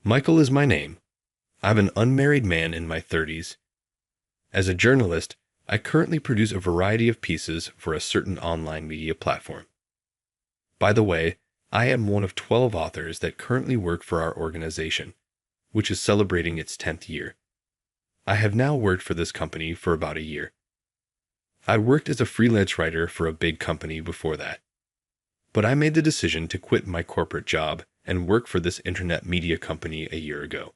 Michael is my name. I'm an unmarried man in my 30s. As a journalist, I currently produce a variety of pieces for a certain online media platform. By the way, I am one of 12 authors that currently work for our organization, which is celebrating its 10th year. I have now worked for this company for about a year. I worked as a freelance writer for a big company before that. But I made the decision to quit my corporate job and work for this internet media company a year ago.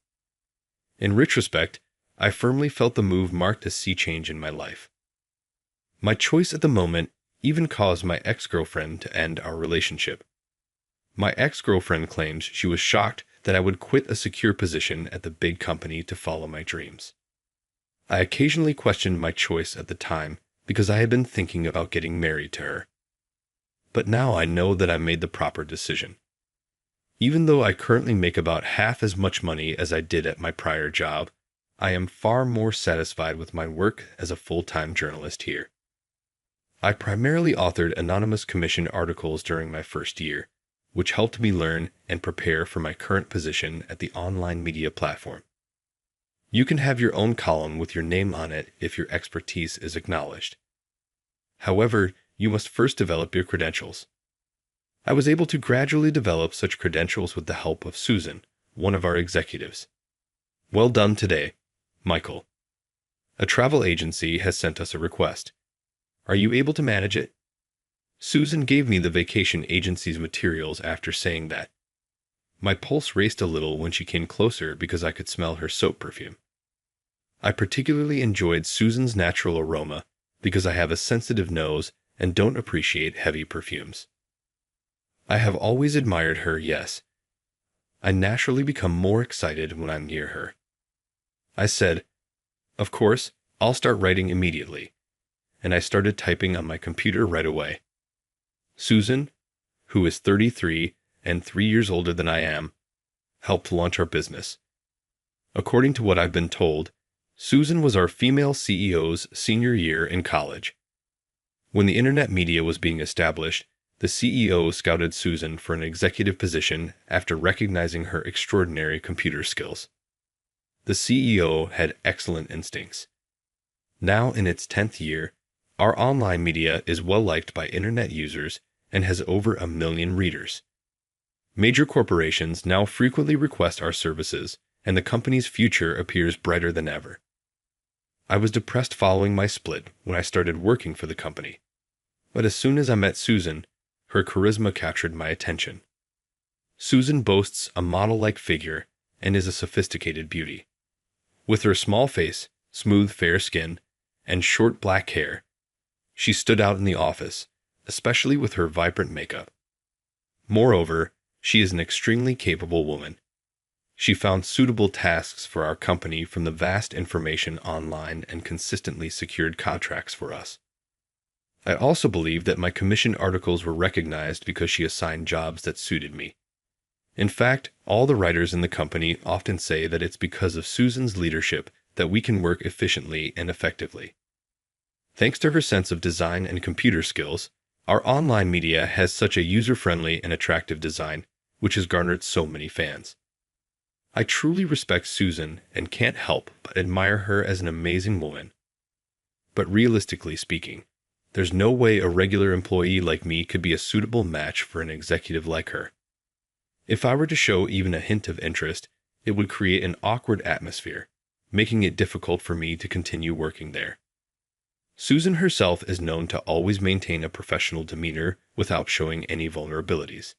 In retrospect, I firmly felt the move marked a sea change in my life. My choice at the moment even caused my ex-girlfriend to end our relationship. My ex-girlfriend claims she was shocked that I would quit a secure position at the big company to follow my dreams. I occasionally questioned my choice at the time because I had been thinking about getting married to her. But now I know that I made the proper decision. Even though I currently make about half as much money as I did at my prior job, I am far more satisfied with my work as a full-time journalist here. I primarily authored anonymous commission articles during my first year, which helped me learn and prepare for my current position at the online media platform. You can have your own column with your name on it if your expertise is acknowledged. However, you must first develop your credentials. I was able to gradually develop such credentials with the help of Susan, one of our executives. Well done today, Michael. A travel agency has sent us a request. Are you able to manage it? Susan gave me the vacation agency's materials after saying that. My pulse raced a little when she came closer because I could smell her soap perfume. I particularly enjoyed Susan's natural aroma because I have a sensitive nose and don't appreciate heavy perfumes. I have always admired her, yes. I naturally become more excited when I'm near her. I said, "Of course, I'll start writing immediately," and I started typing on my computer right away. Susan, who is 33 and 3 years older than I am, helped launch our business. According to what I've been told, Susan was our female CEO's senior year in college. When the internet media was being established, the CEO scouted Susan for an executive position after recognizing her extraordinary computer skills. The CEO had excellent instincts. Now in its 10th year, our online media is well liked by internet users and has over 1 million readers. Major corporations now frequently request our services, and the company's future appears brighter than ever. I was depressed following my split when I started working for the company. But as soon as I met Susan, her charisma captured my attention. Susan boasts a model-like figure and is a sophisticated beauty. With her small face, smooth fair skin, and short black hair, she stood out in the office, especially with her vibrant makeup. Moreover, she is an extremely capable woman. She found suitable tasks for our company from the vast information online and consistently secured contracts for us. I also believe that my commission articles were recognized because she assigned jobs that suited me. In fact, all the writers in the company often say that it's because of Susan's leadership that we can work efficiently and effectively. Thanks to her sense of design and computer skills, our online media has such a user-friendly and attractive design, which has garnered so many fans. I truly respect Susan and can't help but admire her as an amazing woman. But realistically speaking, there's no way a regular employee like me could be a suitable match for an executive like her. If I were to show even a hint of interest, it would create an awkward atmosphere, making it difficult for me to continue working there. Susan herself is known to always maintain a professional demeanor without showing any vulnerabilities.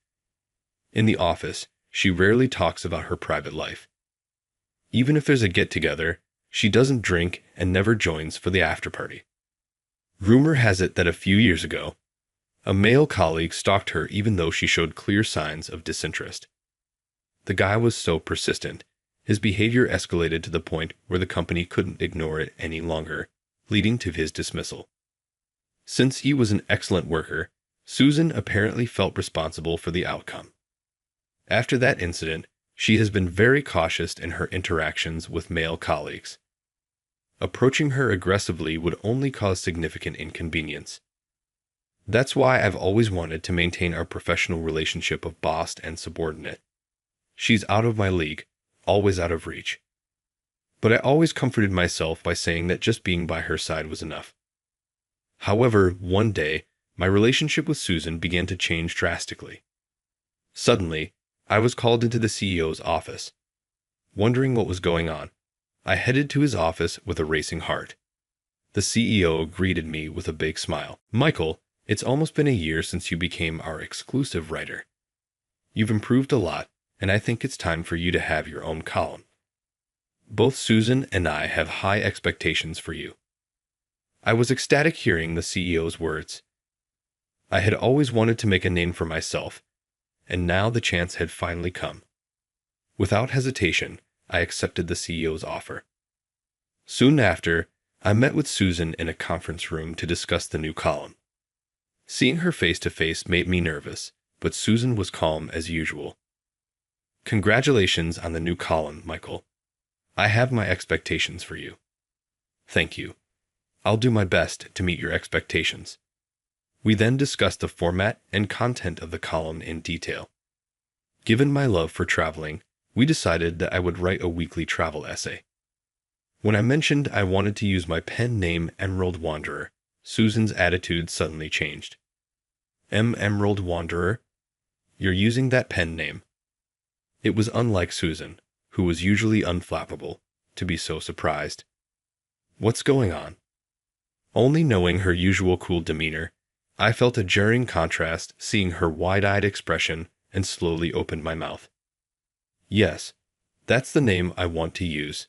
In the office, she rarely talks about her private life. Even if there's a get-together, she doesn't drink and never joins for the after-party. Rumor has it that a few years ago, a male colleague stalked her even though she showed clear signs of disinterest. The guy was so persistent, his behavior escalated to the point where the company couldn't ignore it any longer, leading to his dismissal. Since he was an excellent worker, Susan apparently felt responsible for the outcome. After that incident, she has been very cautious in her interactions with male colleagues. Approaching her aggressively would only cause significant inconvenience. That's why I've always wanted to maintain our professional relationship of boss and subordinate. She's out of my league, always out of reach. But I always comforted myself by saying that just being by her side was enough. However, one day, my relationship with Susan began to change drastically. Suddenly, I was called into the CEO's office. Wondering what was going on, I headed to his office with a racing heart. The CEO greeted me with a big smile. "Michael, it's almost been a year since you became our exclusive writer. You've improved a lot, and I think it's time for you to have your own column. Both Susan and I have high expectations for you." I was ecstatic hearing the CEO's words. I had always wanted to make a name for myself, and now the chance had finally come. Without hesitation, I accepted the CEO's offer. Soon after, I met with Susan in a conference room to discuss the new column. Seeing her face to face made me nervous, but Susan was calm as usual. "Congratulations on the new column, Michael. I have my expectations for you." "Thank you. I'll do my best to meet your expectations." We then discussed the format and content of the column in detail. Given my love for traveling, we decided that I would write a weekly travel essay. When I mentioned I wanted to use my pen name Emerald Wanderer, Susan's attitude suddenly changed. Emerald Wanderer? You're using that pen name." It was unlike Susan, who was usually unflappable, to be so surprised. "What's going on?" Only knowing her usual cool demeanor, I felt a jarring contrast seeing her wide-eyed expression and slowly opened my mouth. "Yes, that's the name I want to use.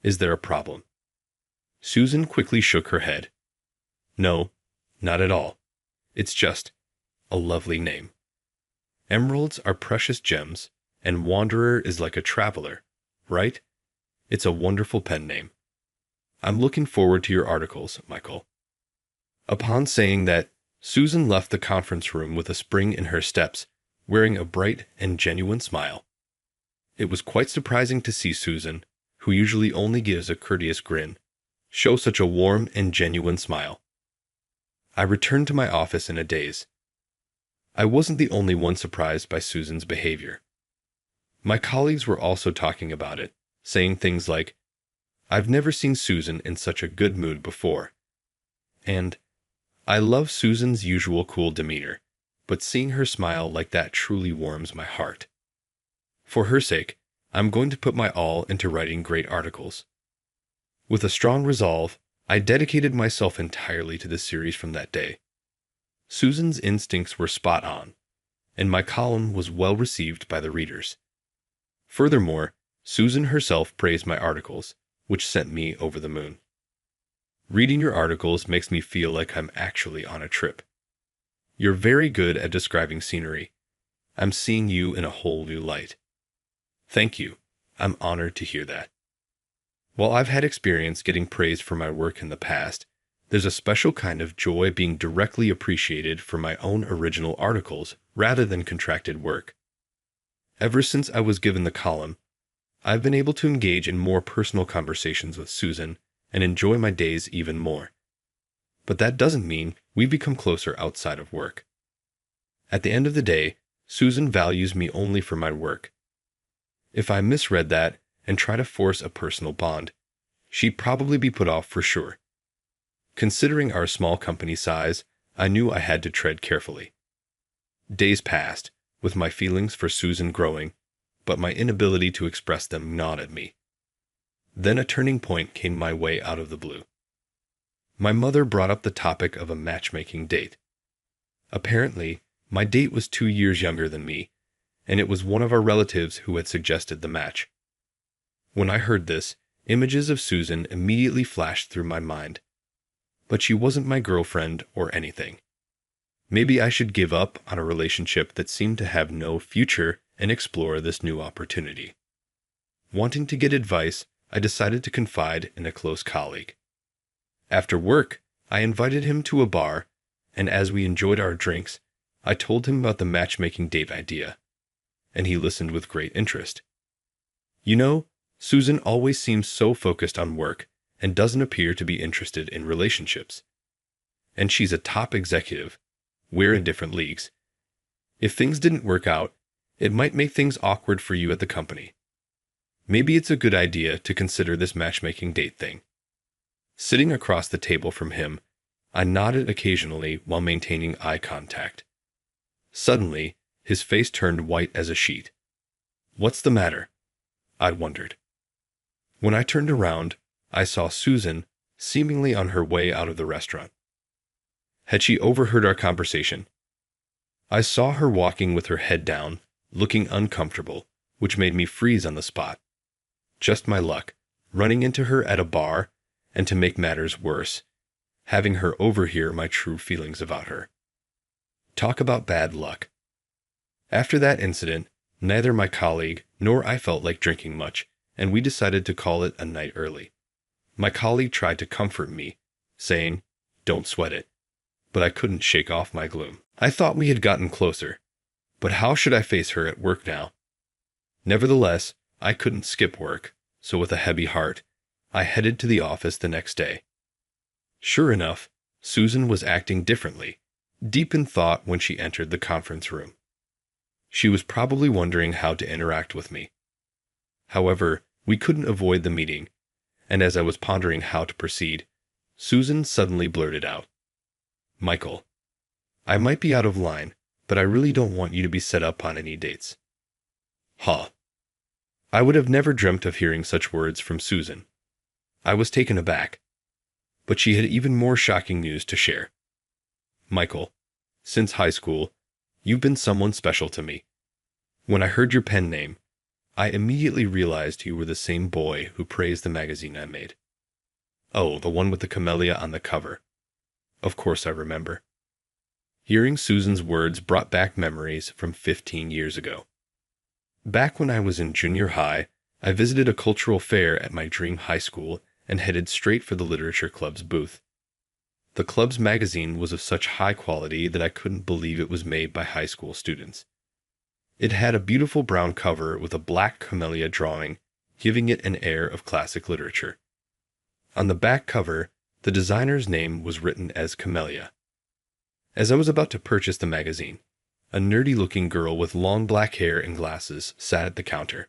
Is there a problem?" Susan quickly shook her head. "No, not at all. It's just a lovely name. Emeralds are precious gems, and Wanderer is like a traveler, right? It's a wonderful pen name. I'm looking forward to your articles, Michael." Upon saying that, Susan left the conference room with a spring in her steps, wearing a bright and genuine smile. It was quite surprising to see Susan, who usually only gives a courteous grin, show such a warm and genuine smile. I returned to my office in a daze. I wasn't the only one surprised by Susan's behavior. My colleagues were also talking about it, saying things like, "I've never seen Susan in such a good mood before," and "I love Susan's usual cool demeanor, but seeing her smile like that truly warms my heart." For her sake, I'm going to put my all into writing great articles. With a strong resolve, I dedicated myself entirely to the series from that day. Susan's instincts were spot on, and my column was well received by the readers. Furthermore, Susan herself praised my articles, which sent me over the moon. Reading your articles makes me feel like I'm actually on a trip. You're very good at describing scenery. I'm seeing you in a whole new light. Thank you. I'm honored to hear that. While I've had experience getting praise for my work in the past, there's a special kind of joy being directly appreciated for my own original articles rather than contracted work. Ever since I was given the column, I've been able to engage in more personal conversations with Susan and enjoy my days even more. But that doesn't mean we've become closer outside of work. At the end of the day, Susan values me only for my work. If I misread that and try to force a personal bond, she'd probably be put off for sure. Considering our small company size, I knew I had to tread carefully. Days passed, with my feelings for Susan growing, but my inability to express them gnawed at me. Then a turning point came my way out of the blue. My mother brought up the topic of a matchmaking date. Apparently, my date was 2 years younger than me, and it was one of our relatives who had suggested the match. When I heard this, images of Susan immediately flashed through my mind. But she wasn't my girlfriend or anything. Maybe I should give up on a relationship that seemed to have no future and explore this new opportunity. Wanting to get advice, I decided to confide in a close colleague. After work, I invited him to a bar, and as we enjoyed our drinks, I told him about the matchmaking date idea, and he listened with great interest. "You know, Susan always seems so focused on work and doesn't appear to be interested in relationships. And she's a top executive. We're in different leagues. If things didn't work out, it might make things awkward for you at the company. Maybe it's a good idea to consider this matchmaking date thing. Sitting across the table from him, I nodded occasionally while maintaining eye contact. Suddenly, his face turned white as a sheet. "What's the matter?" I wondered. When I turned around, I saw Susan seemingly on her way out of the restaurant. Had she overheard our conversation? I saw her walking with her head down, looking uncomfortable, which made me freeze on the spot. Just my luck, running into her at a bar, and to make matters worse, having her overhear my true feelings about her. Talk about bad luck. After that incident, neither my colleague nor I felt like drinking much, and we decided to call it a night early. My colleague tried to comfort me, saying, "Don't sweat it," but I couldn't shake off my gloom. I thought we had gotten closer, but how should I face her at work now? Nevertheless, I couldn't skip work, so with a heavy heart, I headed to the office the next day. Sure enough, Susan was acting differently, deep in thought when she entered the conference room. She was probably wondering how to interact with me. However, we couldn't avoid the meeting, and as I was pondering how to proceed, Susan suddenly blurted out, "Michael, I might be out of line, but I really don't want you to be set up on any dates." Huh. I would have never dreamt of hearing such words from Susan. I was taken aback. But she had even more shocking news to share. "Michael, since high school, you've been someone special to me. When I heard your pen name, I immediately realized you were the same boy who praised the magazine I made." Oh, the one with the camellia on the cover. Of course I remember. Hearing Susan's words brought back memories from 15 years ago. Back when I was in junior high, I visited a cultural fair at my dream high school and headed straight for the literature club's booth. The club's magazine was of such high quality that I couldn't believe it was made by high school students. It had a beautiful brown cover with a black camellia drawing, giving it an air of classic literature. On the back cover, the designer's name was written as Camellia. As I was about to purchase the magazine, a nerdy-looking girl with long black hair and glasses sat at the counter.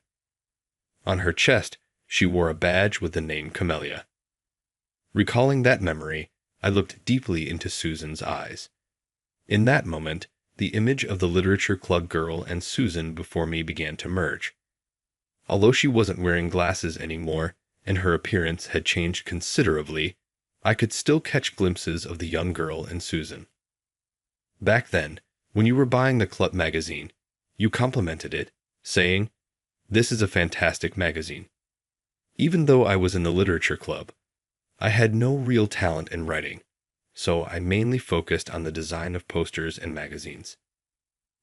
On her chest, she wore a badge with the name Camellia. Recalling that memory, I looked deeply into Susan's eyes. In that moment, the image of the literature club girl and Susan before me began to merge. Although she wasn't wearing glasses anymore, and her appearance had changed considerably, I could still catch glimpses of the young girl and Susan. Back then, when you were buying the club magazine, you complimented it, saying, "This is a fantastic magazine." Even though I was in the literature club, I had no real talent in writing, so I mainly focused on the design of posters and magazines.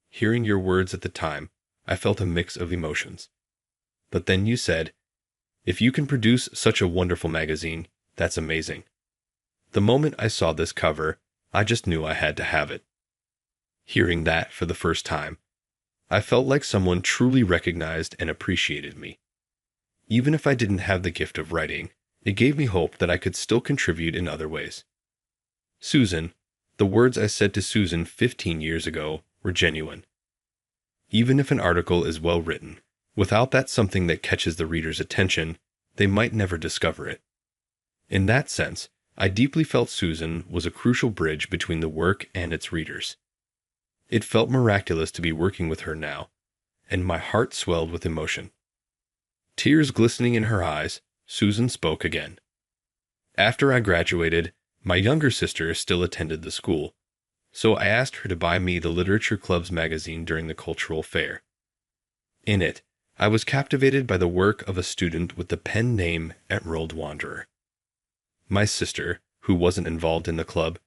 Hearing your words at the time, I felt a mix of emotions. But then you said, "If you can produce such a wonderful magazine, that's amazing." The moment I saw this cover, I just knew I had to have it. Hearing that for the first time, I felt like someone truly recognized and appreciated me. Even if I didn't have the gift of writing, it gave me hope that I could still contribute in other ways. Susan, the words I said to Susan 15 years ago were genuine. Even if an article is well written, without that something that catches the reader's attention, they might never discover it. In that sense, I deeply felt Susan was a crucial bridge between the work and its readers. It felt miraculous to be working with her now, and my heart swelled with emotion. Tears glistening in her eyes, Susan spoke again. After I graduated, my younger sister still attended the school, so I asked her to buy me the Literature Club's magazine during the cultural fair. In it, I was captivated by the work of a student with the pen name Emerald Wanderer. My sister, who wasn't involved in the club,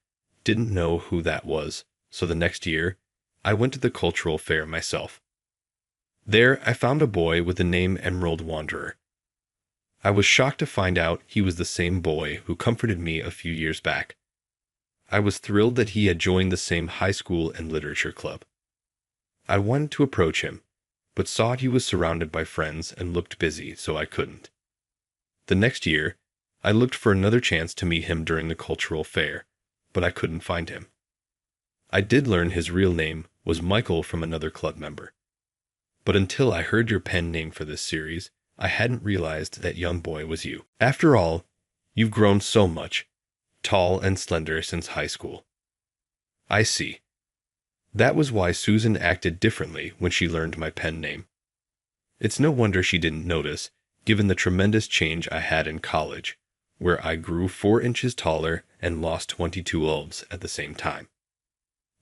didn't know who that was, so the next year, I went to the cultural fair myself. There, I found a boy with the name Emerald Wanderer. I was shocked to find out he was the same boy who comforted me a few years back. I was thrilled that he had joined the same high school and literature club. I wanted to approach him, but saw he was surrounded by friends and looked busy, so I couldn't. The next year, I looked for another chance to meet him during the cultural fair, but I couldn't find him. I did learn his real name was Michael from another club member. But until I heard your pen name for this series, I hadn't realized that young boy was you. After all, you've grown so much, tall and slender since high school. I see. That was why Susan acted differently when she learned my pen name. It's no wonder she didn't notice, given the tremendous change I had in college, where I grew 4 inches taller and lost 22 elves at the same time.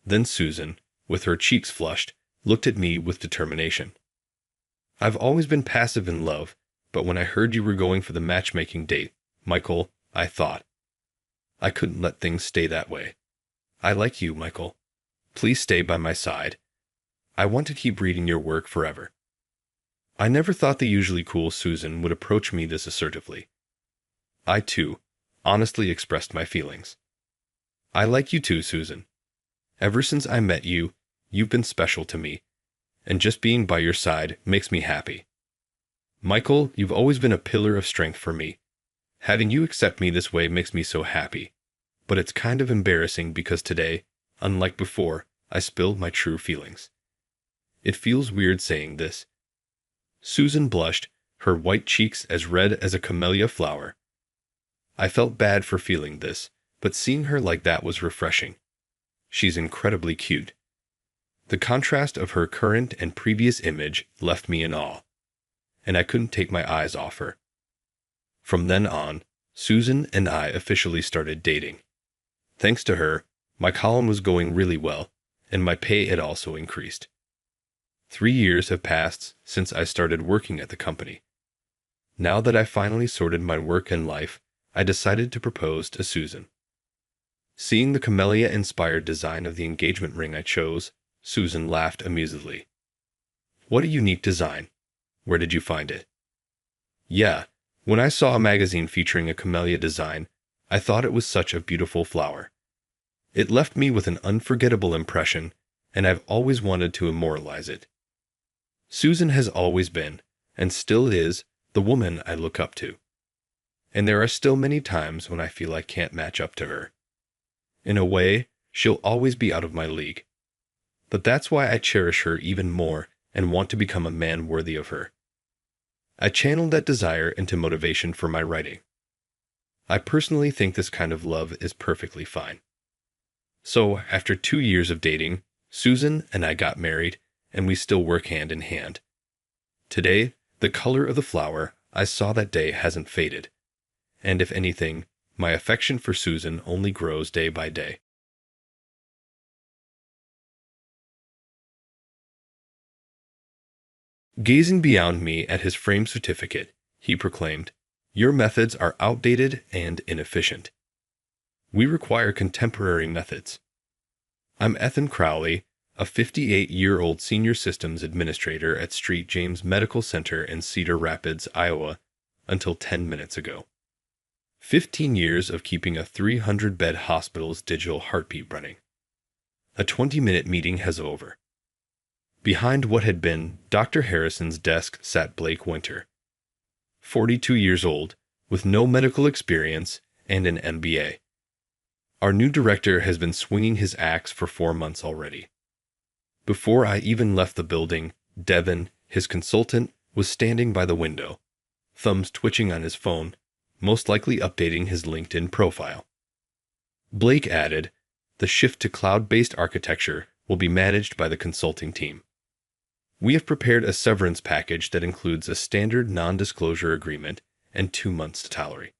Then Susan, with her cheeks flushed, looked at me with determination. I've always been passive in love, but when I heard you were going for the matchmaking date, Michael, I thought. I couldn't let things stay that way. I like you, Michael. Please stay by my side. I want to keep reading your work forever. I never thought the usually cool Susan would approach me this assertively. I, too, honestly expressed my feelings. I like you too, Susan. Ever since I met you, you've been special to me, and just being by your side makes me happy. Michael, you've always been a pillar of strength for me. Having you accept me this way makes me so happy, but it's kind of embarrassing because today, unlike before, I spilled my true feelings. It feels weird saying this. Susan blushed, her white cheeks as red as a camellia flower. I felt bad for feeling this, but seeing her like that was refreshing. She's incredibly cute. The contrast of her current and previous image left me in awe, and I couldn't take my eyes off her. From then on, Susan and I officially started dating. Thanks to her, my column was going really well, and my pay had also increased. 3 years have passed since I started working at the company. Now that I finally sorted my work and life, I decided to propose to Susan. Seeing the camellia-inspired design of the engagement ring I chose, Susan laughed amusedly. What a unique design. Where did you find it? Yeah, when I saw a magazine featuring a camellia design, I thought it was such a beautiful flower. It left me with an unforgettable impression, and I've always wanted to immortalize it. Susan has always been, and still is, the woman I look up to. And there are still many times when I feel I can't match up to her. In a way, she'll always be out of my league. But that's why I cherish her even more and want to become a man worthy of her. I channeled that desire into motivation for my writing. I personally think this kind of love is perfectly fine. So, after 2 years of dating, Susan and I got married, and we still work hand in hand. Today, the color of the flower I saw that day hasn't faded, and if anything, my affection for Susan only grows day by day. Gazing beyond me at his framed certificate, he proclaimed, "Your methods are outdated and inefficient. We require contemporary methods. I'm Ethan Crowley, a 58-year-old senior systems administrator at St. James Medical Center in Cedar Rapids, Iowa, until 10 minutes ago. 15 years of keeping a 300-bed hospital's digital heartbeat running. A 20-minute meeting has over. Behind what had been Dr. Harrison's desk sat Blake Winter, 42 years old, with no medical experience and an MBA. Our new director has been swinging his axe for 4 months already. Before I even left the building, Devin, his consultant, was standing by the window, thumbs twitching on his phone, most likely updating his LinkedIn profile. Blake added, "The shift to cloud-based architecture will be managed by the consulting team. We have prepared a severance package that includes a standard non-disclosure agreement and 2 months' salary."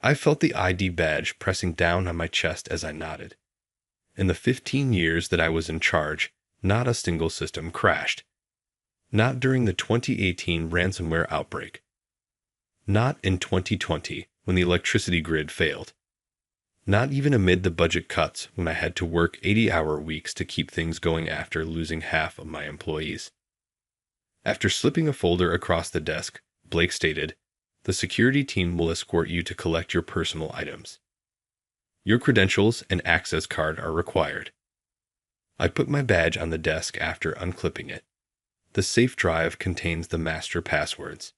I felt the ID badge pressing down on my chest as I nodded. In the 15 years that I was in charge, not a single system crashed. Not during the 2018 ransomware outbreak. Not in 2020 when the electricity grid failed. Not even amid the budget cuts when I had to work 80-hour weeks to keep things going after losing half of my employees. After slipping a folder across the desk, Blake stated, "The security team will escort you to collect your personal items. Your credentials and access card are required." I put my badge on the desk after unclipping it. The safe drive contains the master passwords.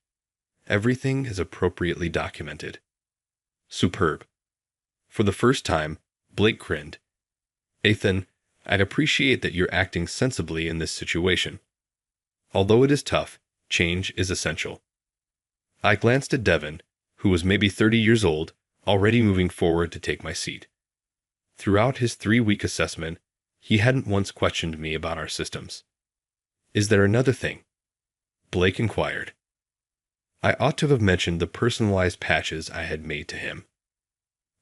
Everything is appropriately documented. Superb. For the first time, Blake grinned. "Ethan, I'd appreciate that you're acting sensibly in this situation. Although it is tough, change is essential. I glanced at Devin, who was maybe 30 years old, already moving forward to take my seat. Throughout his 3-week assessment, he hadn't once questioned me about our systems. "Is there another thing?" Blake inquired. I ought to have mentioned the personalized patches I had made to him.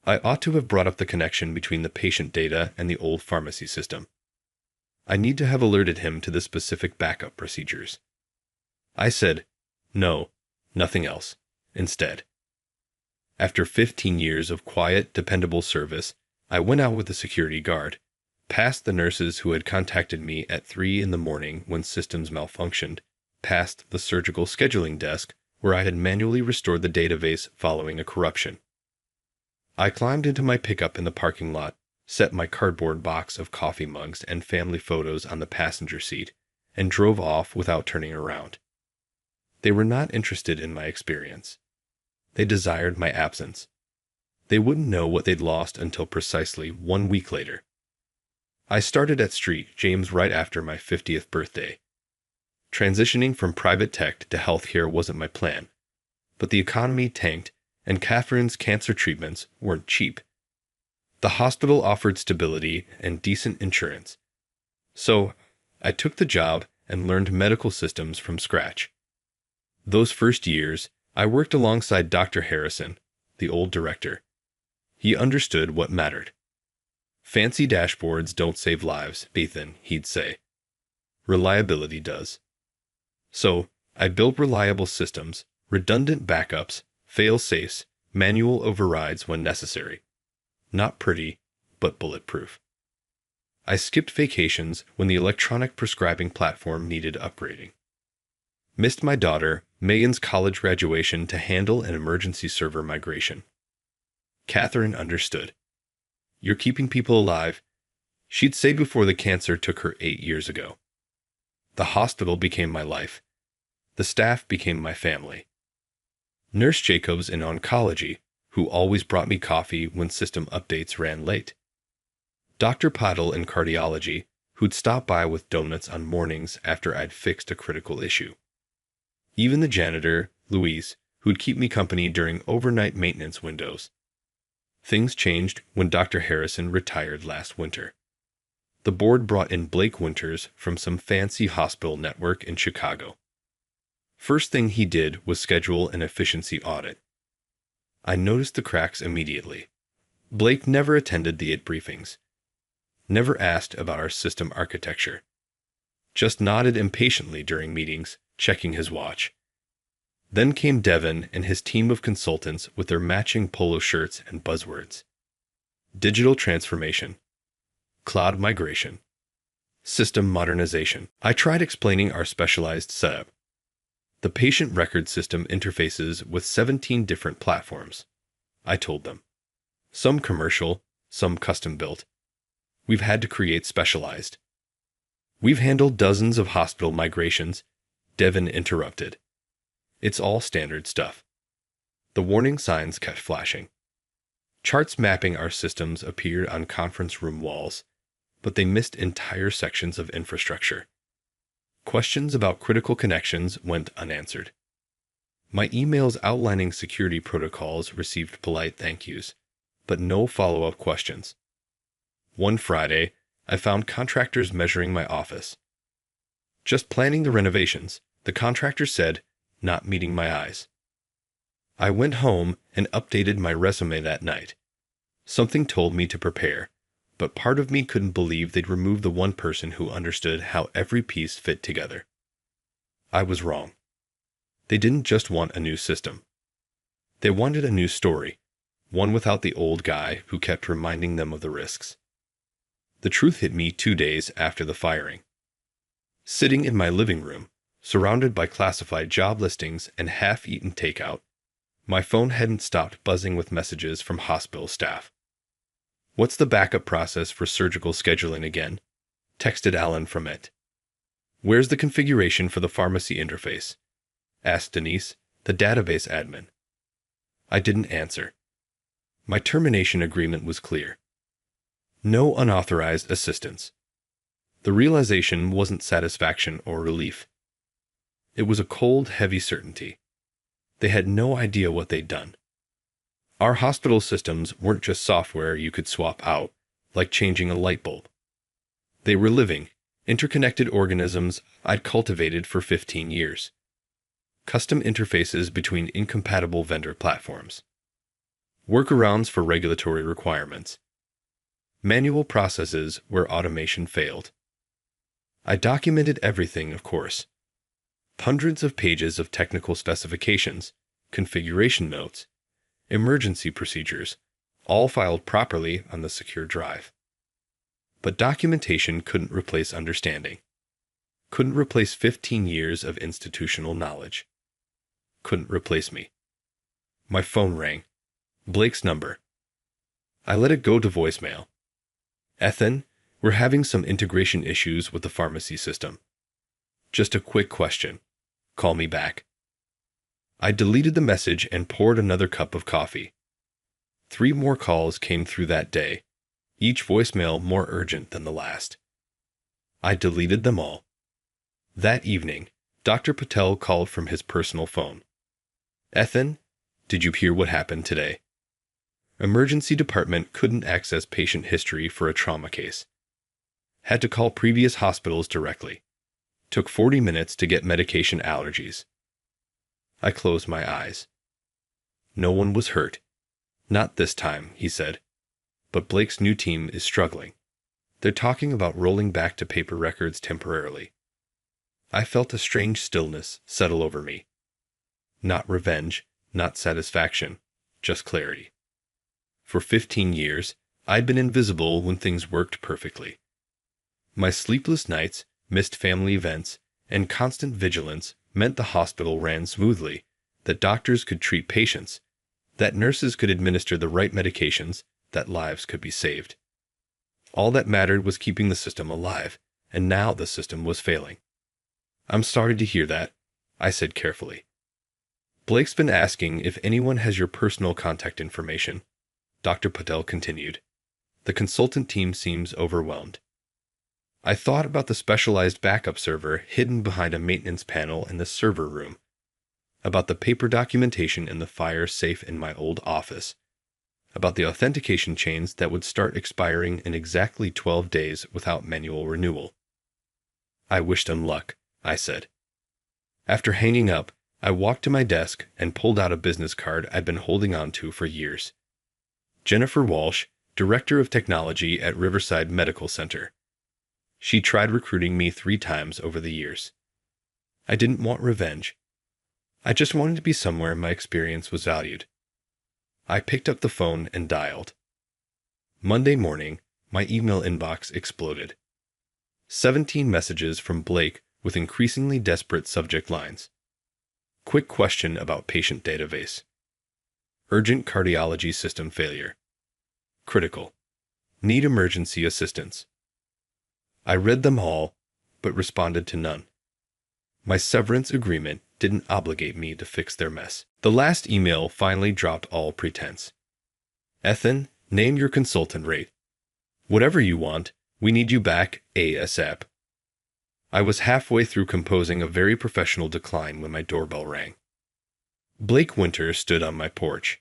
I ought to have brought up the connection between the patient data and the old pharmacy system. I need to have alerted him to the specific backup procedures. I said, "No, nothing else," instead. After 15 years of quiet, dependable service, I went out with the security guard, past the nurses who had contacted me at 3 in the morning when systems malfunctioned, past the surgical scheduling desk where I had manually restored the database following a corruption. I climbed into my pickup in the parking lot, set my cardboard box of coffee mugs and family photos on the passenger seat, and drove off without turning around. They were not interested in my experience. They desired my absence. They wouldn't know what they'd lost until precisely 1 week later. I started at Street James right after my 50th birthday. Transitioning from private tech to healthcare wasn't my plan, but the economy tanked and Catherine's cancer treatments weren't cheap. The hospital offered stability and decent insurance. So, I took the job and learned medical systems from scratch. Those first years, I worked alongside Dr. Harrison, the old director. He understood what mattered. "Fancy dashboards don't save lives, Ethan," he'd say. "Reliability does." So, I built reliable systems, redundant backups, fail-safes, manual overrides when necessary. Not pretty, but bulletproof. I skipped vacations when the electronic prescribing platform needed upgrading. Missed my daughter, Megan's college graduation to handle an emergency server migration. Catherine understood. "You're keeping people alive," she'd say before the cancer took her 8 years ago. The hospital became my life. The staff became my family. Nurse Jacobs in oncology, who always brought me coffee when system updates ran late. Dr. Paddle in cardiology, who'd stop by with donuts on mornings after I'd fixed a critical issue. Even the janitor, Louise, who'd keep me company during overnight maintenance windows. Things changed when Dr. Harrison retired last winter. The board brought in Blake Winters from some fancy hospital network in Chicago. First thing he did was schedule an efficiency audit. I noticed the cracks immediately. Blake never attended the 8 briefings. Never asked about our system architecture. Just nodded impatiently during meetings, checking his watch. Then came Devin and his team of consultants with their matching polo shirts and buzzwords. Digital transformation. Cloud migration. System modernization. I tried explaining our specialized setup. The patient record system interfaces with 17 different platforms. I told them. Some commercial, some custom-built. We've had to create specialized. We've handled dozens of hospital migrations, Devin interrupted. It's all standard stuff. The warning signs kept flashing. Charts mapping our systems appeared on conference room walls, but they missed entire sections of infrastructure. Questions about critical connections went unanswered. My emails outlining security protocols received polite thank yous, but no follow-up questions. One Friday, I found contractors measuring my office. "Just planning the renovations," the contractor said, not meeting my eyes. I went home and updated my resume that night. Something told me to prepare, but part of me couldn't believe they'd remove the one person who understood how every piece fit together. I was wrong. They didn't just want a new system. They wanted a new story, one without the old guy who kept reminding them of the risks. The truth hit me 2 days after the firing. Sitting in my living room, surrounded by classified job listings and half-eaten takeout, my phone hadn't stopped buzzing with messages from hospital staff. "What's the backup process for surgical scheduling again?" texted Alan from it. "Where's the configuration for the pharmacy interface?" asked Denise, the database admin. I didn't answer. My termination agreement was clear. No unauthorized assistance. The realization wasn't satisfaction or relief. It was a cold, heavy certainty. They had no idea what they'd done. Our hospital systems weren't just software you could swap out, like changing a light bulb. They were living, interconnected organisms I'd cultivated for 15 years. Custom interfaces between incompatible vendor platforms. Workarounds for regulatory requirements. Manual processes where automation failed. I documented everything, of course. Hundreds of pages of technical specifications, configuration notes, emergency procedures, all filed properly on the secure drive. But documentation couldn't replace understanding. Couldn't replace 15 years of institutional knowledge. Couldn't replace me. My phone rang. Blake's number. I let it go to voicemail. Ethan, we're having some integration issues with the pharmacy system. Just a quick question. Call me back. I deleted the message and poured another cup of coffee. 3 more calls came through that day, each voicemail more urgent than the last. I deleted them all. That evening, Dr. Patel called from his personal phone. Ethan, did you hear what happened today? Emergency department couldn't access patient history for a trauma case. Had to call previous hospitals directly. Took 40 minutes to get medication allergies. I closed my eyes. No one was hurt. Not this time, he said. But Blake's new team is struggling. They're talking about rolling back to paper records temporarily. I felt a strange stillness settle over me. Not revenge, not satisfaction, just clarity. For 15 years, I'd been invisible when things worked perfectly. My sleepless nights, missed family events, and constant vigilance meant the hospital ran smoothly, that doctors could treat patients, that nurses could administer the right medications, that lives could be saved. All that mattered was keeping the system alive, and now the system was failing. I'm sorry to hear that, I said carefully. Blake's been asking if anyone has your personal contact information, Dr. Patel continued. The consultant team seems overwhelmed. I thought about the specialized backup server hidden behind a maintenance panel in the server room, about the paper documentation in the fire safe in my old office, about the authentication chains that would start expiring in exactly 12 days without manual renewal. I wished him luck, I said. After hanging up, I walked to my desk and pulled out a business card I'd been holding on to for years. Jennifer Walsh, Director of Technology at Riverside Medical Center. She tried recruiting me 3 times over the years. I didn't want revenge. I just wanted to be somewhere my experience was valued. I picked up the phone and dialed. Monday morning, my email inbox exploded. 17 messages from Blake with increasingly desperate subject lines. Quick question about patient database. Urgent cardiology system failure. Critical. Need emergency assistance. I read them all, but responded to none. My severance agreement didn't obligate me to fix their mess. The last email finally dropped all pretense. Ethan, name your consultant rate. Whatever you want, we need you back ASAP. I was halfway through composing a very professional decline when my doorbell rang. Blake Winter stood on my porch.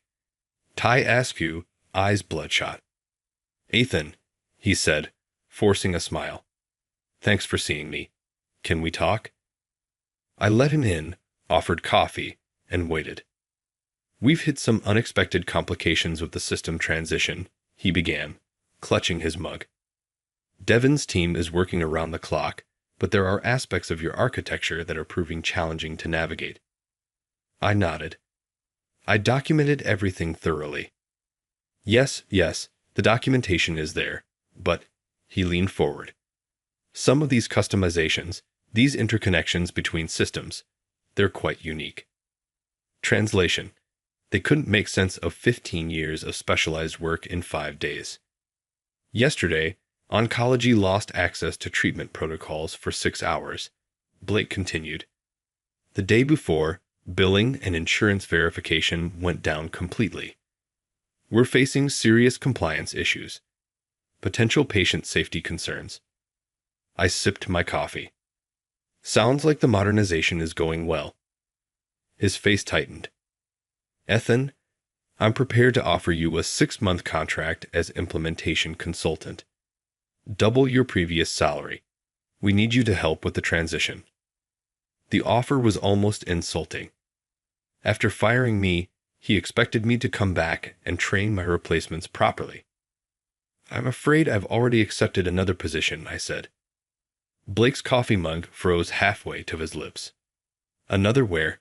Tie askew, eyes bloodshot. Ethan, he said, forcing a smile. Thanks for seeing me. Can we talk? I let him in, offered coffee, and waited. We've hit some unexpected complications with the system transition, he began, clutching his mug. Devin's team is working around the clock, but there are aspects of your architecture that are proving challenging to navigate. I nodded. I documented everything thoroughly. Yes, the documentation is there, but, he leaned forward. Some of these customizations, these interconnections between systems, they're quite unique. Translation. They couldn't make sense of 15 years of specialized work in 5 days. Yesterday, oncology lost access to treatment protocols for 6 hours, Blake continued. The day before, billing and insurance verification went down completely. We're facing serious compliance issues, potential patient safety concerns. I sipped my coffee. Sounds like the modernization is going well. His face tightened. Ethan, I'm prepared to offer you a 6-month contract as implementation consultant. Double your previous salary. We need you to help with the transition. The offer was almost insulting. After firing me, he expected me to come back and train my replacements properly. I'm afraid I've already accepted another position, I said. Blake's coffee mug froze halfway to his lips. Another where?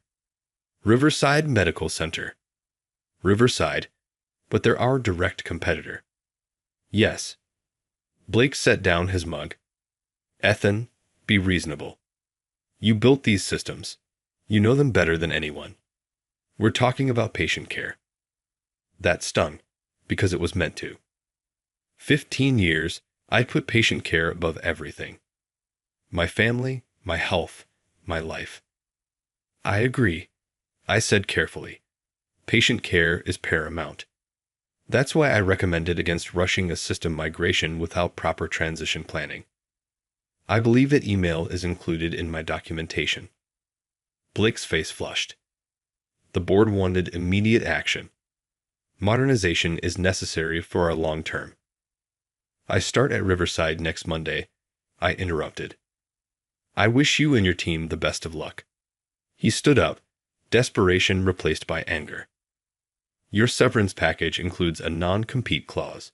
Riverside Medical Center. Riverside, but they're our direct competitor. Yes. Blake set down his mug. Ethan, be reasonable. You built these systems. You know them better than anyone. We're talking about patient care. That stung, because it was meant to. 15 years, I put patient care above everything. My family, my health, my life. I agree, I said carefully. Patient care is paramount. That's why I recommended against rushing a system migration without proper transition planning. I believe that email is included in my documentation. Blake's face flushed. The board wanted immediate action. Modernization is necessary for our long term. I start at Riverside next Monday, I interrupted. I wish you and your team the best of luck. He stood up, desperation replaced by anger. Your severance package includes a non-compete clause.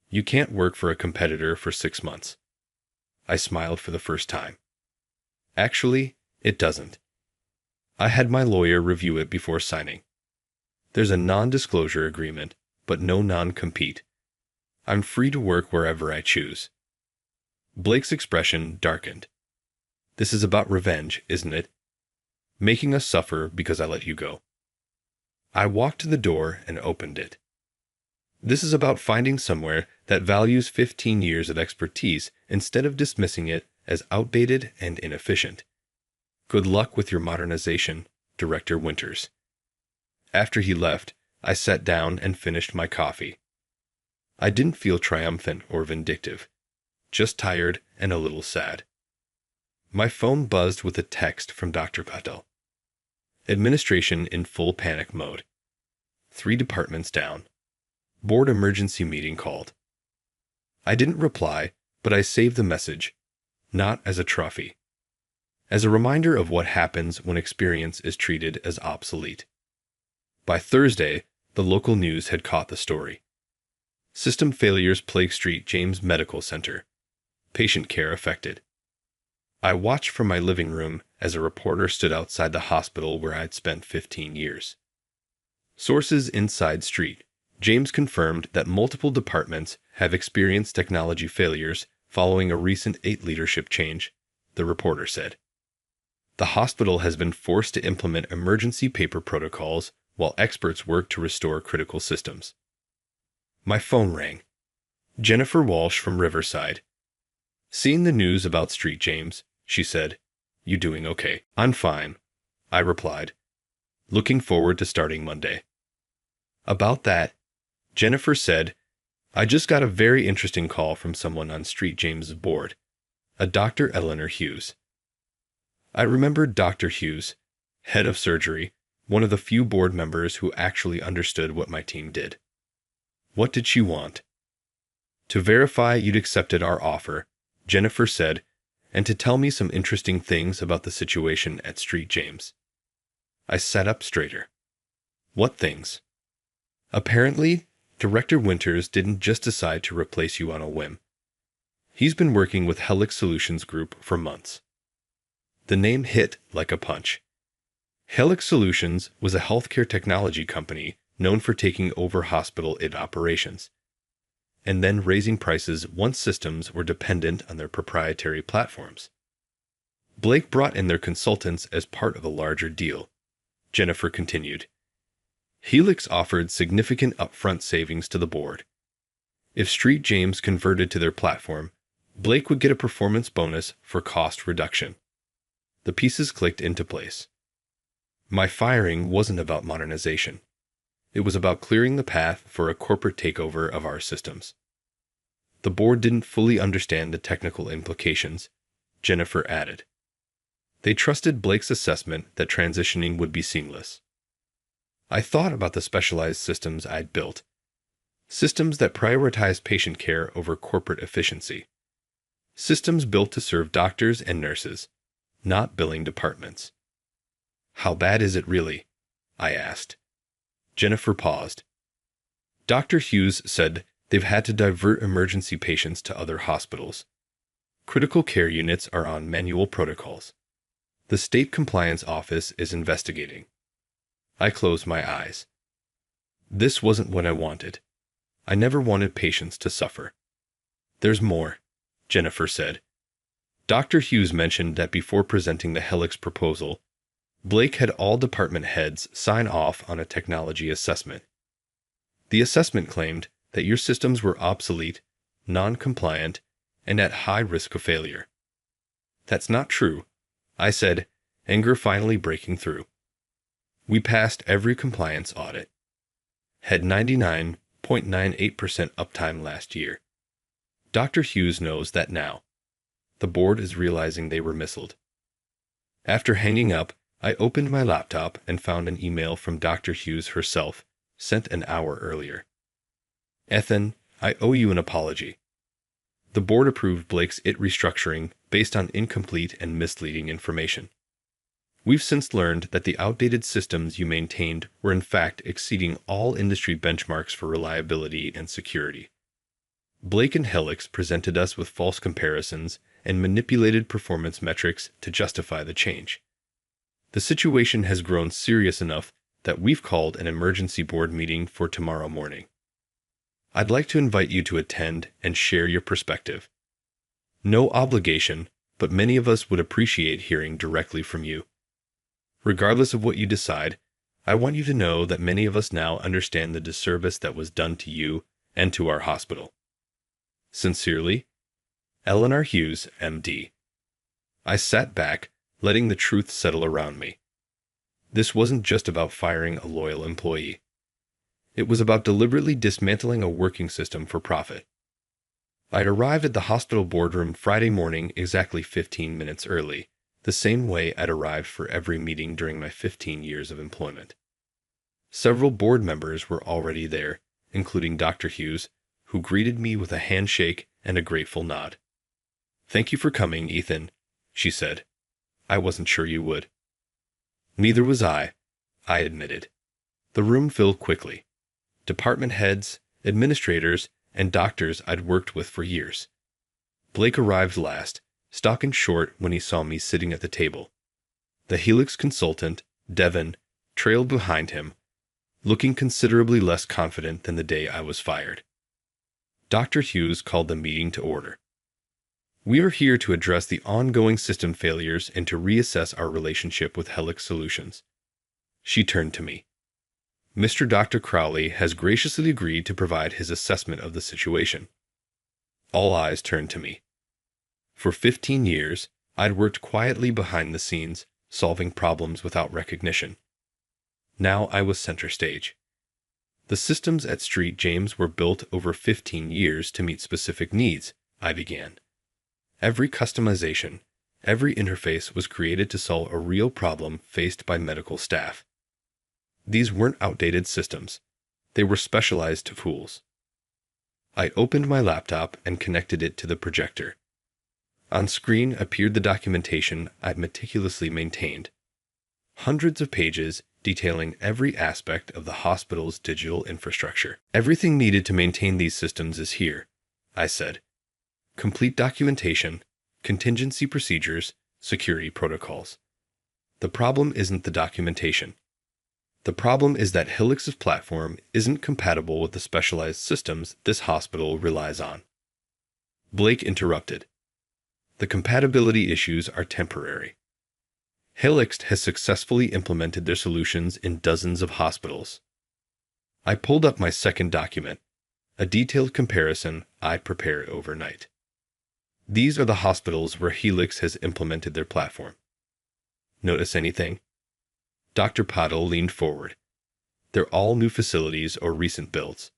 You can't work for a competitor for 6 months. I smiled for the first time. Actually, it doesn't. I had my lawyer review it before signing. There's a non-disclosure agreement, but no non-compete. I'm free to work wherever I choose. Blake's expression darkened. This is about revenge, isn't it? Making us suffer because I let you go. I walked to the door and opened it. This is about finding somewhere that values 15 years of expertise instead of dismissing it as outdated and inefficient. Good luck with your modernization, Director Winters. After he left, I sat down and finished my coffee. I didn't feel triumphant or vindictive, just tired and a little sad. My phone buzzed with a text from Dr. Patel. Administration in full panic mode. 3 departments down. Board emergency meeting called. I didn't reply, but I saved the message, not as a trophy. As a reminder of what happens when experience is treated as obsolete. By Thursday, the local news had caught the story. System failures plague St. James Medical Center. Patient care affected. I watched from my living room as a reporter stood outside the hospital where I'd spent 15 years. Sources inside St. James confirmed that multiple departments have experienced technology failures following a recent 8 leadership change, the reporter said. The hospital has been forced to implement emergency paper protocols while experts work to restore critical systems. My phone rang. Jennifer Walsh from Riverside. Seeing the news about St. James, she said, "You doing okay?" "I'm fine," I replied, looking forward to starting Monday. About that, Jennifer said, "I just got a very interesting call from someone on St. James's board, a Dr. Eleanor Hughes." I remembered Dr. Hughes, head of surgery, one of the few board members who actually understood what my team did. What did she want? To verify you'd accepted our offer, Jennifer said, and to tell me some interesting things about the situation at St. James. I sat up straighter. What things? Apparently, Director Winters didn't just decide to replace you on a whim. He's been working with Helix Solutions Group for months. The name hit like a punch. Helix Solutions was a healthcare technology company known for taking over hospital operations, and then raising prices once systems were dependent on their proprietary platforms. Blake brought in their consultants as part of a larger deal, Jennifer continued. Helix offered significant upfront savings to the board. If St. James converted to their platform, Blake would get a performance bonus for cost reduction. The pieces clicked into place. My firing wasn't about modernization. It was about clearing the path for a corporate takeover of our systems. The board didn't fully understand the technical implications, Jennifer added. They trusted Blake's assessment that transitioning would be seamless. I thought about the specialized systems I'd built, systems that prioritize patient care over corporate efficiency, systems built to serve doctors and nurses, not billing departments. How bad is it really? I asked. Jennifer paused. Dr. Hughes said they've had to divert emergency patients to other hospitals. Critical care units are on manual protocols. The state compliance office is investigating. I closed my eyes. This wasn't what I wanted. I never wanted patients to suffer. There's more, Jennifer said. Dr. Hughes mentioned that before presenting the Helix proposal, Blake had all department heads sign off on a technology assessment. The assessment claimed that your systems were obsolete, non-compliant, and at high risk of failure. That's not true, I said, anger finally breaking through. We passed every compliance audit. Had 99.98% uptime last year. Dr. Hughes knows that now. The board is realizing they were missiled. After hanging up, I opened my laptop and found an email from Dr. Hughes herself, sent an hour earlier. Ethan, I owe you an apology. The board approved Blake's IT restructuring based on incomplete and misleading information. We've since learned that the outdated systems you maintained were in fact exceeding all industry benchmarks for reliability and security. Blake and Helix presented us with false comparisons and manipulated performance metrics to justify the change. The situation has grown serious enough that we've called an emergency board meeting for tomorrow morning. I'd like to invite you to attend and share your perspective. No obligation, but many of us would appreciate hearing directly from you. Regardless of what you decide, I want you to know that many of us now understand the disservice that was done to you and to our hospital. Sincerely, Eleanor Hughes, MD. I sat back, letting the truth settle around me. This wasn't just about firing a loyal employee. It was about deliberately dismantling a working system for profit. I'd arrived at the hospital boardroom Friday morning exactly 15 minutes early, the same way I'd arrived for every meeting during my 15 years of employment. Several board members were already there, including Dr. Hughes, who greeted me with a handshake and a grateful nod. "Thank you for coming, Ethan," she said. "I wasn't sure you would." Neither was I admitted. The room filled quickly. Department heads, administrators, and doctors I'd worked with for years. Blake arrived last, stopping short when he saw me sitting at the table. The Helix consultant, Devon, trailed behind him, looking considerably less confident than the day I was fired. Dr. Hughes called the meeting to order. "We are here to address the ongoing system failures and to reassess our relationship with Helix Solutions." She turned to me. "Mr. Dr. Crowley has graciously agreed to provide his assessment of the situation." All eyes turned to me. For 15 years, I'd worked quietly behind the scenes, solving problems without recognition. Now I was center stage. "The systems at St. James were built over 15 years to meet specific needs," I began. "Every customization, every interface was created to solve a real problem faced by medical staff. These weren't outdated systems. They were specialized tools." I opened my laptop and connected it to the projector. On screen appeared the documentation I'd meticulously maintained. Hundreds of pages detailing every aspect of the hospital's digital infrastructure. "Everything needed to maintain these systems is here," I said. "Complete documentation, contingency procedures, security protocols. The problem isn't the documentation. The problem is that Helix's platform isn't compatible with the specialized systems this hospital relies on." Blake interrupted. "The compatibility issues are temporary. Helix has successfully implemented their solutions in dozens of hospitals." I pulled up my second document, a detailed comparison I'd prepared overnight. These are the hospitals where Helix has implemented their platform. Notice anything? Dr. Patel leaned forward. "They're all new facilities or recent builds."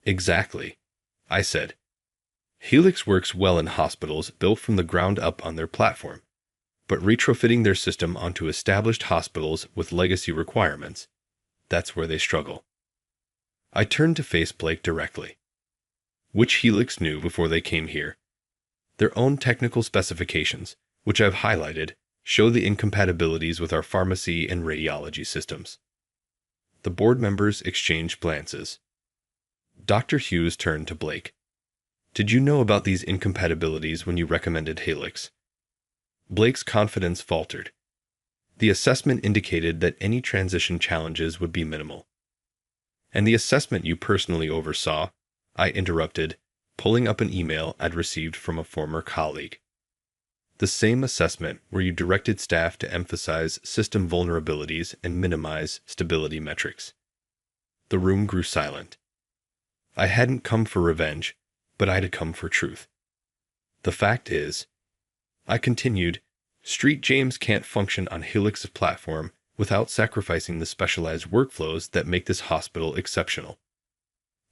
"Exactly," I said. "Helix works well in hospitals built from the ground up on their platform, but retrofitting their system onto established hospitals with legacy requirements, that's where they struggle. I turned to face Blake directly. Which Helix knew before they came here? Their own technical specifications, which I've highlighted, show the incompatibilities with our pharmacy and radiology systems. The board members exchanged glances. Dr. Hughes turned to Blake. Did you know about these incompatibilities when you recommended Helix? Blake's confidence faltered. The assessment indicated that any transition challenges would be minimal. And the assessment you personally oversaw, I interrupted, pulling up an email I'd received from a former colleague. The same assessment where you directed staff to emphasize system vulnerabilities and minimize stability metrics. The room grew silent. I hadn't come for revenge, but I'd come for truth. The fact is, I continued, Street James can't function on Helix's platform without sacrificing the specialized workflows that make this hospital exceptional.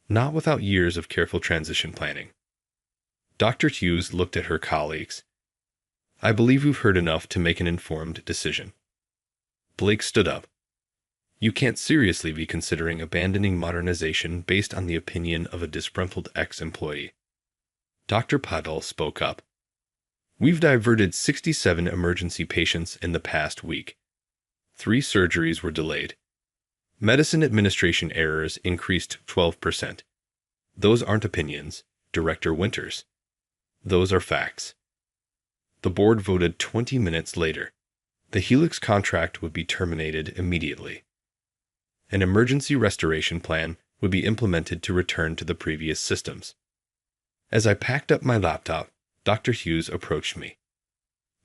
Not without years of careful transition planning. Dr. Hughes looked at her colleagues. I believe we've heard enough to make an informed decision. Blake stood up. You can't seriously be considering abandoning modernization based on the opinion of a disgruntled ex-employee. Dr. Pavel spoke up. We've diverted 67 emergency patients in the past week. 3 surgeries were delayed. Medicine administration errors increased 12%. Those aren't opinions, Director Winters. Those are facts. The board voted 20 minutes later. The Helix contract would be terminated immediately. An emergency restoration plan would be implemented to return to the previous systems. As I packed up my laptop, Dr. Hughes approached me.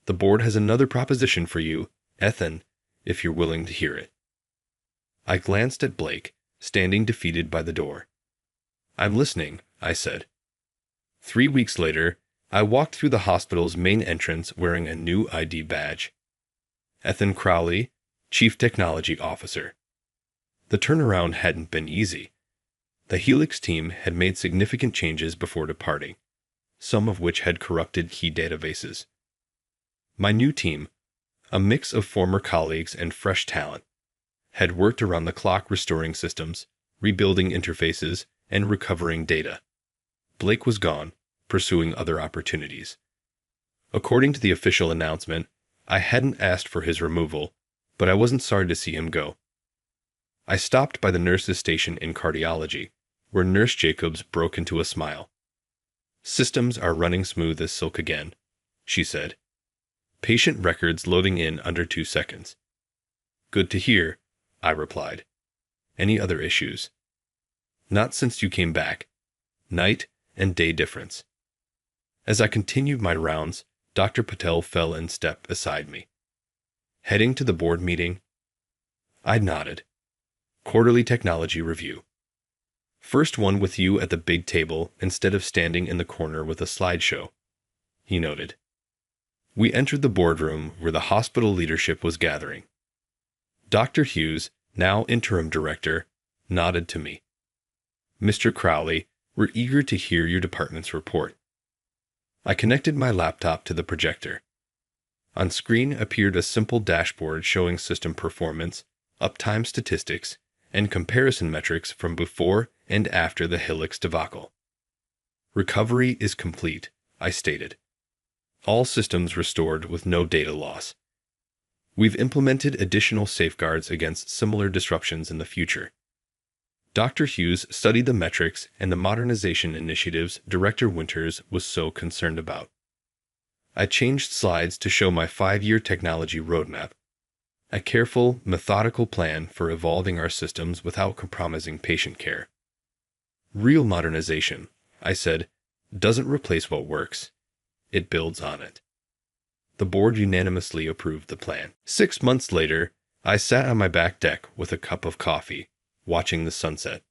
The board has another proposition for you, Ethan, if you're willing to hear it. I glanced at Blake, standing defeated by the door. I'm listening, I said. 3 weeks later, I walked through the hospital's main entrance wearing a new ID badge. Ethan Crowley, Chief Technology Officer. The turnaround hadn't been easy. The Helix team had made significant changes before departing, some of which had corrupted key databases. My new team, a mix of former colleagues and fresh talent, had worked around the clock restoring systems, rebuilding interfaces, and recovering data. Blake was gone, pursuing other opportunities. According to the official announcement, I hadn't asked for his removal, but I wasn't sorry to see him go. I stopped by the nurses' station in cardiology, where Nurse Jacobs broke into a smile. Systems are running smooth as silk again, she said. Patient records loading in under 2 seconds. Good to hear, I replied. Any other issues? Not since you came back. Night and day difference. As I continued my rounds, Dr. Patel fell in step beside me. Heading to the board meeting? I nodded. Quarterly technology review. First one with you at the big table instead of standing in the corner with a slideshow, he noted. We entered the boardroom where the hospital leadership was gathering. Dr. Hughes, now interim director, nodded to me. Mr. Crowley, we're eager to hear your department's report. I connected my laptop to the projector. On screen appeared a simple dashboard showing system performance, uptime statistics, and comparison metrics from before and after the Helix debacle. Recovery is complete, I stated. All systems restored with no data loss. We've implemented additional safeguards against similar disruptions in the future. Dr. Hughes studied the metrics and the modernization initiatives Director Winters was so concerned about. I changed slides to show my 5-year technology roadmap, a careful, methodical plan for evolving our systems without compromising patient care. Real modernization, I said, doesn't replace what works. It builds on it. The board unanimously approved the plan. 6 months later, I sat on my back deck with a cup of coffee, watching the sunset.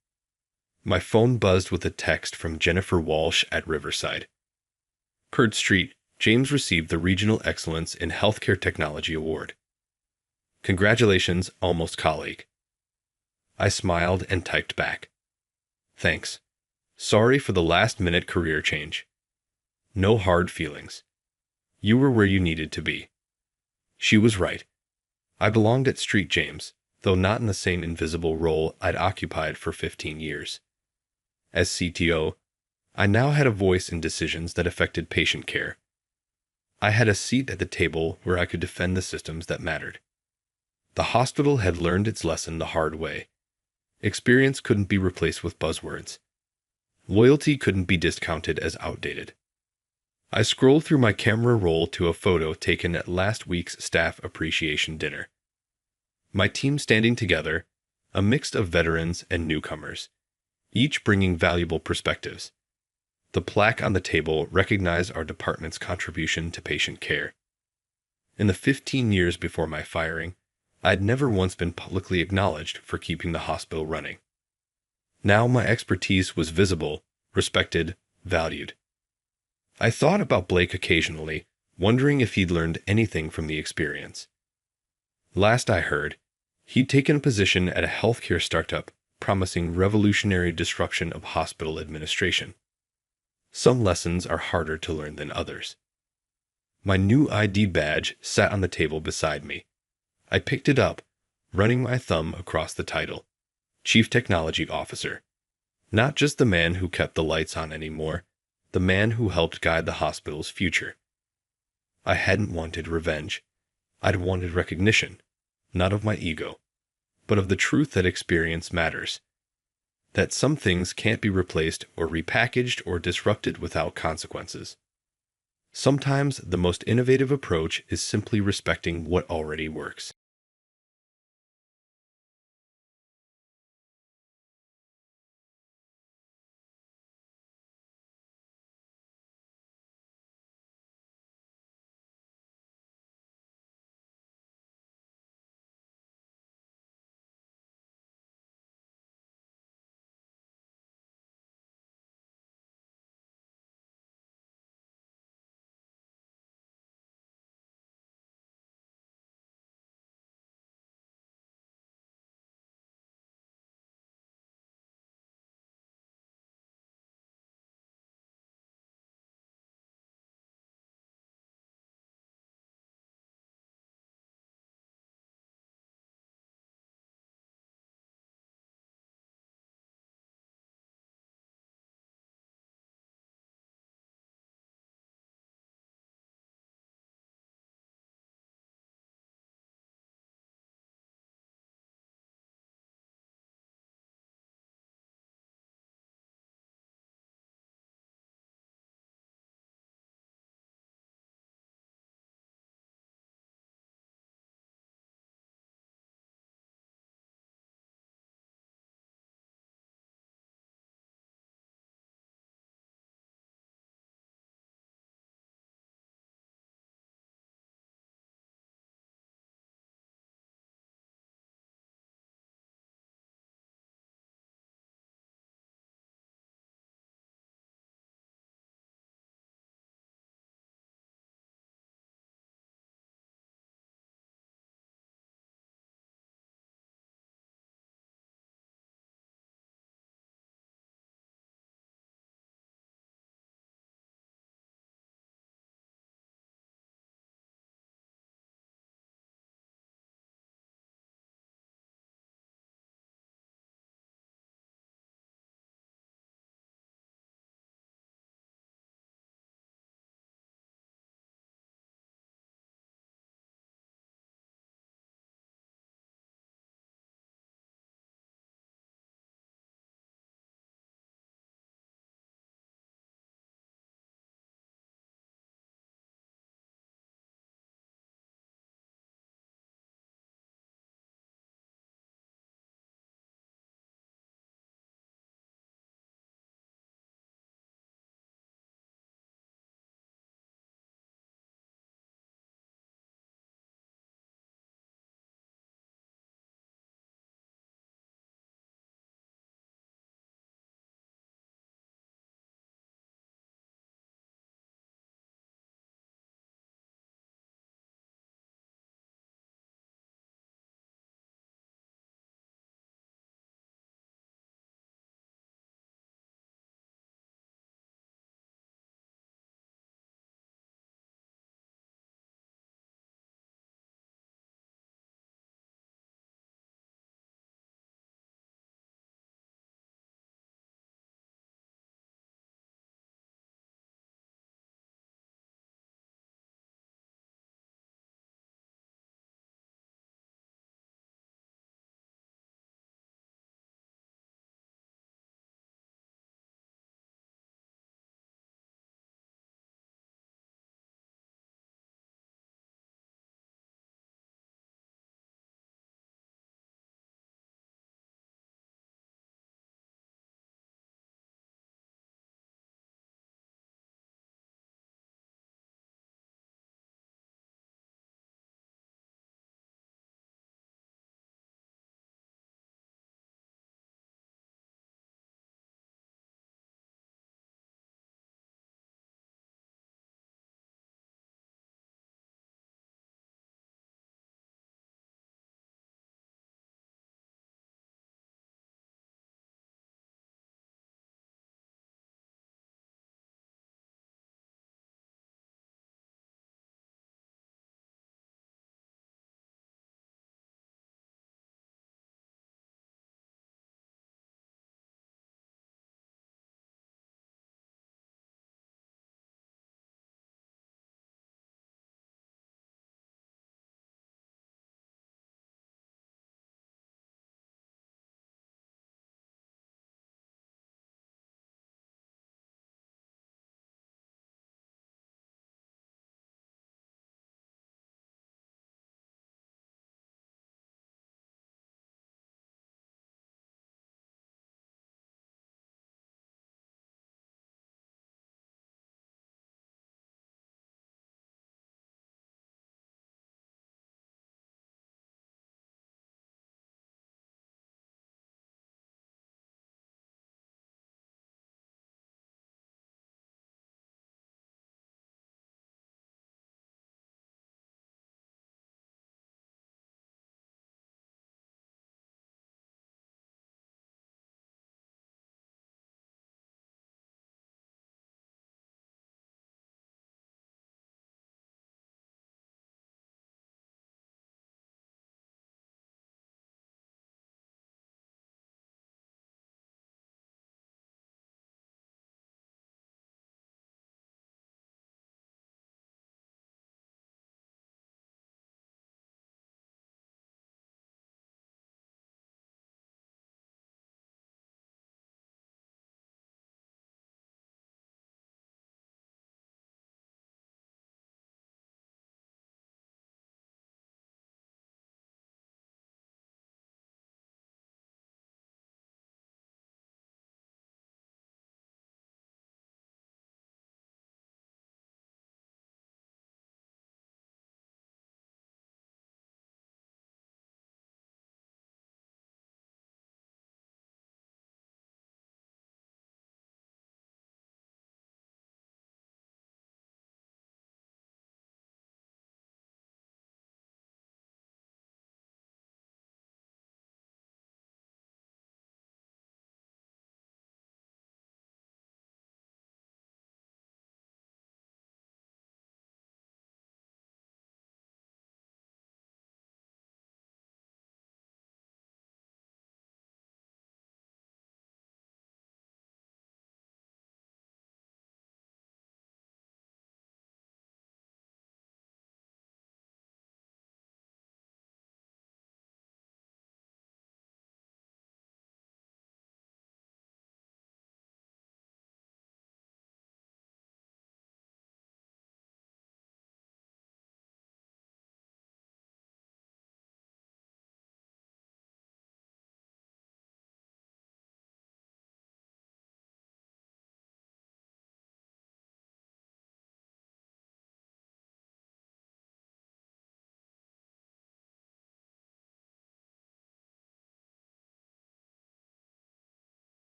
My phone buzzed with a text from Jennifer Walsh at Riverside. Kurt Street, James received the Regional Excellence in Healthcare Technology Award. Congratulations, almost colleague. I smiled and typed back. Thanks. Sorry for the last-minute career change. No hard feelings. You were where you needed to be. She was right. I belonged at Street James, though not in the same invisible role I'd occupied for 15 years. As CTO, I now had a voice in decisions that affected patient care. I had a seat at the table where I could defend the systems that mattered. The hospital had learned its lesson the hard way. Experience couldn't be replaced with buzzwords. Loyalty couldn't be discounted as outdated. I scrolled through my camera roll to a photo taken at last week's staff appreciation dinner. My team standing together, a mix of veterans and newcomers, each bringing valuable perspectives. The plaque on the table recognized our department's contribution to patient care. In the 15 years before my firing, I had never once been publicly acknowledged for keeping the hospital running. Now my expertise was visible, respected, valued. I thought about Blake occasionally, wondering if he'd learned anything from the experience. Last I heard, he'd taken a position at a healthcare startup promising revolutionary disruption of hospital administration. Some lessons are harder to learn than others. My new ID badge sat on the table beside me. I picked it up, running my thumb across the title, Chief Technology Officer. Not just the man who kept the lights on anymore, the man who helped guide the hospital's future. I hadn't wanted revenge. I'd wanted recognition, not of my ego, but of the truth that experience matters. That some things can't be replaced or repackaged or disrupted without consequences. Sometimes the most innovative approach is simply respecting what already works.